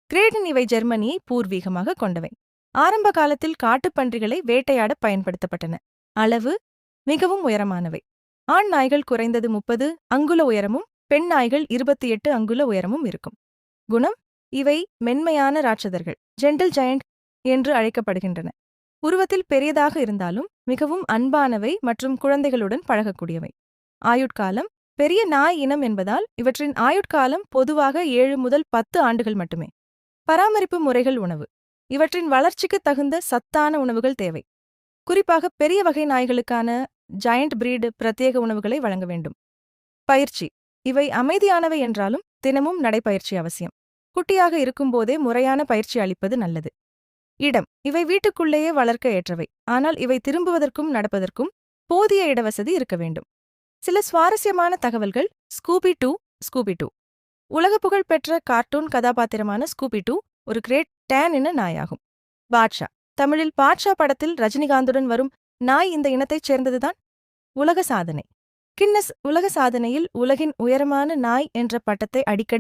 Great Dane இவை ஜெர்மனியை பூர்வீகமாக கொண்டவை. ஆரம்ப காலத்தில் காட்டுப்பன்றிகளை வேட்டையாட பயன்படுத்தப்பட்டன. அளவு மிகவும் உயரமானவை. ஆண் நாய்கள் குறைந்தது 30 அங்குல உயரமும் பெண் நாய்கள் 28 அங்குல உயரமும் இருக்கும். குணம் இவை மென்மையான ராட்சதர்கள், ஜென்டில் ஜெயண்ட் என்று அழைக்கப்படுகின்றன. உருவத்தில் பெரியதாக இருந்தாலும் மிகவும் அன்பானவை மற்றும் குழந்தைகளுடன் பழகக்கூடியவை. ஆயுட்காலம் பெரிய நாய் இனம் என்பதால் இவற்றின் ஆயுட்காலம் பொதுவாக 7 முதல் 10 ஆண்டுகள் மட்டுமே. பராமரிப்பு முறைகள் உணவு இவற்றின் வளர்ச்சிக்கு தகுந்த சத்தான உணவுகள் தேவை. குறிப்பாக பெரிய வகை நாய்களுக்கான ஜயண்ட் பிரீடு பிரத்யேக உணவுகளை வழங்க வேண்டும். பயிற்சி இவை அமைதியானவை என்றாலும் தினமும் நடைப்பயிற்சி அவசியம். குட்டியாக இருக்கும்போதே முறையான பயிற்சி அளிப்பது நல்லது. இடம் இவை வீட்டுக்குள்ளேயே வளர்க்க ஏற்றவை, ஆனால் இவை திரும்புவதற்கும் நடப்பதற்கும் போதிய இடவசதி இருக்க வேண்டும். சில சுவாரஸ்யமான தகவல்கள். ஸ்கூபி டூ உலக புகழ்பெற்ற கார்ட்டூன் கதாபாத்திரமான ஸ்கூபி டூ ஒரு கிரேட் டேன் இன நாயாகும். பாட்ஷா தமிழில் பாட்ஷா படத்தில் ரஜினிகாந்துடன் வரும் நாய் இந்த இனத்தைச் சேர்ந்ததுதான். உலக சாதனை கின்னஸ் உலக சாதனையில் உலகின் உயரமான நாய் என்ற பட்டத்தை அடிக்கடி